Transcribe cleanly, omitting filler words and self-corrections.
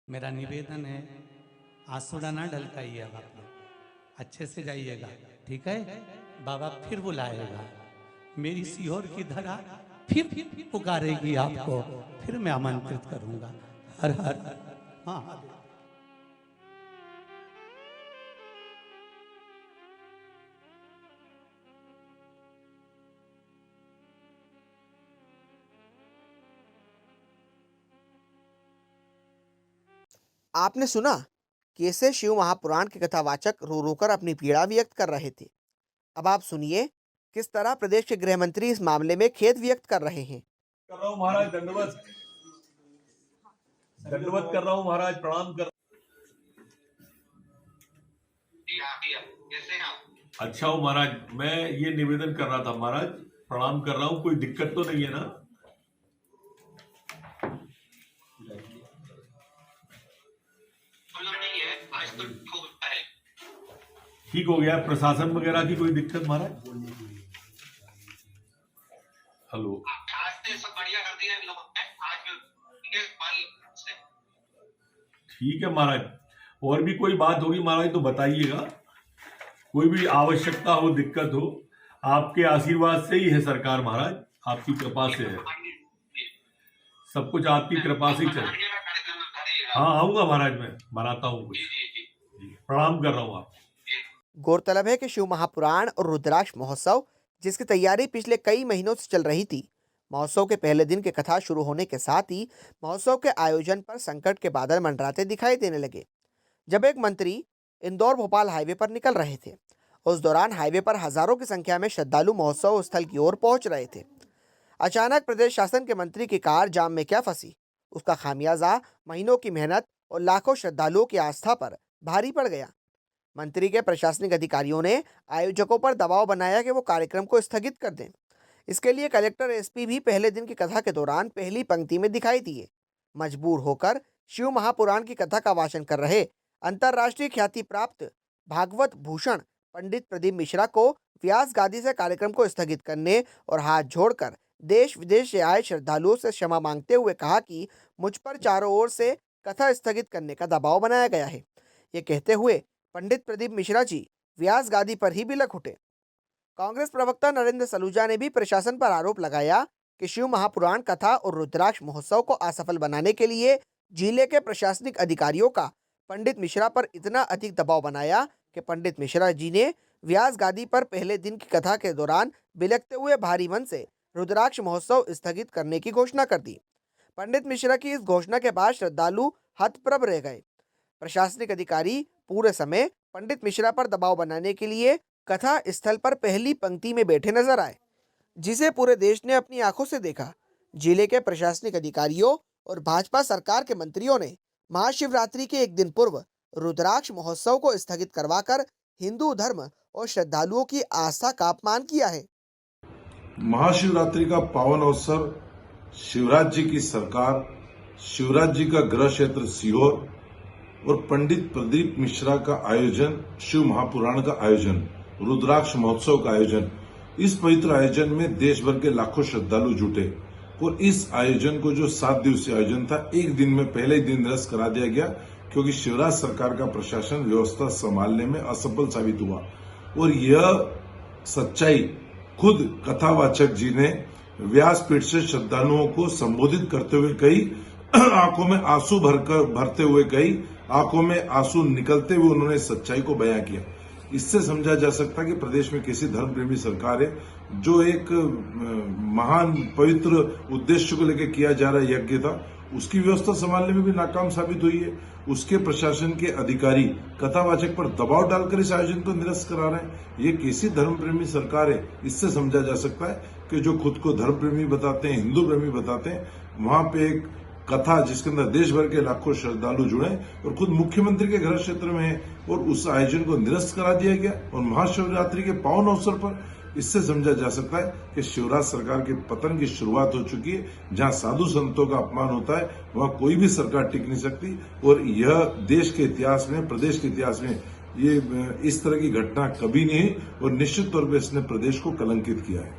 मेरा निवेदन है, आंसुड़ा ना ढलकाइएगा आप लोग, अच्छे से जाइएगा, ठीक है। बाबा फिर बुलाएगा, मेरी सीहोर की धरा फिर पुकारेगी आपको, फिर मैं आमंत्रित करूंगा। हर हर महादेव। आपने सुना कैसे शिव महापुराण के कथावाचक रो रोकर अपनी पीड़ा व्यक्त कर रहे थे। अब आप सुनिए किस तरह प्रदेश के गृह मंत्री इस मामले में खेद व्यक्त कर रहे हैं। कर रहा हूं महाराज, दंडवत दंडवत कर रहा हूं महाराज, प्रणाम कर। अच्छा हो महाराज, मैं ये निवेदन कर रहा था महाराज, प्रणाम कर रहा हूं, कोई दिक्कत तो नहीं है ना? ठीक हो गया, प्रशासन वगैरह की कोई दिक्कत महाराज? हेलो, सब बढ़िया कर दिया इन लोगों ने आज। ठीक है महाराज, और भी कोई बात होगी महाराज तो बताइएगा, कोई भी आवश्यकता हो, दिक्कत हो, आपके आशीर्वाद से ही है सरकार महाराज, आपकी कृपा से है, सब कुछ आपकी कृपा से ही चले। हाँ आऊंगा महाराज, मैं बनाता हूँ कुछ। प्रणाम कर रहा हूँ आप। गौरतलब है कि शिव महापुराण और रुद्राक्ष महोत्सव, जिसकी तैयारी पिछले कई महीनों से चल रही थी, महोत्सव के पहले दिन की कथा शुरू होने के साथ ही महोत्सव के आयोजन पर संकट के बादल मंडराते दिखाई देने लगे। जब एक मंत्री इंदौर भोपाल हाईवे पर निकल रहे थे, उस दौरान हाईवे पर हजारों की संख्या में श्रद्धालु महोत्सव स्थल की ओर पहुंच रहे थे। अचानक प्रदेश शासन के मंत्री की कार जाम में क्या फंसी, उसका खामियाजा महीनों की मेहनत और लाखों श्रद्धालुओं की आस्था पर भारी पड़ गया। मंत्री के प्रशासनिक अधिकारियों ने आयोजकों पर दबाव बनाया कि वो कार्यक्रम को स्थगित कर दें। इसके लिए कलेक्टर एसपी भी पहले दिन की कथा के दौरान पहली पंक्ति में दिखाई दिए। मजबूर होकर शिव महापुराण की कथा का वाचन कर रहे अंतर्राष्ट्रीय ख्याति प्राप्त भागवत भूषण पंडित प्रदीप मिश्रा को व्यास गादी से कार्यक्रम को स्थगित करने और हाथ जोड़कर देश विदेश से आए श्रद्धालुओं से क्षमा मांगते हुए कहा कि मुझ पर चारों ओर से कथा स्थगित करने का दबाव बनाया गया है। ये कहते हुए पंडित प्रदीप मिश्रा जी व्यास गादी पर ही बिलख उठे। कांग्रेस प्रवक्ता नरेंद्र सलूजा ने भी प्रशासन पर आरोप लगाया कि शिव महापुराण कथा और रुद्राक्ष महोत्सव को असफल बनाने के लिए जिले के प्रशासनिक अधिकारियों का पंडित मिश्रा पर इतना अधिक दबाव बनाया कि पंडित मिश्रा जी ने व्यास गादी पर पहले दिन की कथा के दौरान बिलखते हुए भारी मन से रुद्राक्ष महोत्सव स्थगित करने की घोषणा कर दी। पंडित मिश्रा की इस घोषणा के बाद श्रद्धालु हतप्रभ रह गए। प्रशासनिक अधिकारी पूरे समय पंडित मिश्रा पर दबाव बनाने के लिए कथा स्थल पर पहली पंक्ति में बैठे नजर आए, जिसे पूरे देश ने अपनी आंखों से देखा। जिले के प्रशासनिक अधिकारियों और भाजपा सरकार के मंत्रियों ने महाशिवरात्रि के एक दिन पूर्व रुद्राक्ष महोत्सव को स्थगित करवाकर हिंदू धर्म और श्रद्धालुओं की आस्था का अपमान किया है। महाशिवरात्रि का पावन अवसर, शिवराज जी की सरकार, शिवराज जी का गृह क्षेत्र सीहोर और पंडित प्रदीप मिश्रा का आयोजन, शिव महापुराण का आयोजन, रुद्राक्ष महोत्सव का आयोजन, इस पवित्र आयोजन में देश भर के लाखों श्रद्धालु जुटे और इस आयोजन को जो 7 दिवसीय आयोजन था, एक दिन में पहले ही दिन निरस्त करा दिया गया क्योंकि शिवराज सरकार का प्रशासन व्यवस्था संभालने में असफल साबित हुआ। और यह सच्चाई खुद कथावाचक जी ने व्यासपीठ से श्रद्धालुओं को संबोधित करते हुए कही, आंखों में आंसू भरते हुए कही, आंखों में आंसू निकलते हुए उन्होंने सच्चाई को बयां किया। इससे समझा जा सकता है कि प्रदेश में किसी धर्म प्रेमी सरकार है, जो एक महान पवित्र उद्देश्य को लेकर किया जा रहा यज्ञ था, उसकी व्यवस्था संभालने में भी नाकाम साबित हुई है। उसके प्रशासन के अधिकारी कथावाचक पर दबाव डालकर इस आयोजन को निरस्त करा रहे हैं। ये कैसी धर्म प्रेमी सरकार है, इससे समझा जा सकता है कि जो खुद को धर्म प्रेमी बताते हैं, हिंदू प्रेमी बताते हैं, वहां पे एक कथा जिसके अंदर देश भर के लाखों श्रद्धालु जुड़े और खुद मुख्यमंत्री के घर क्षेत्र में है और उस आयोजन को निरस्त करा दिया गया। और महाशिवरात्रि के पावन अवसर पर इससे समझा जा सकता है कि शिवराज सरकार के पतन की शुरुआत हो चुकी है। जहां साधु संतों का अपमान होता है, वहां कोई भी सरकार टिक नहीं सकती। और यह देश के इतिहास में, प्रदेश के इतिहास में ये इस तरह की घटना कभी नहीं, और निश्चित तौर पर इसने प्रदेश को कलंकित किया है।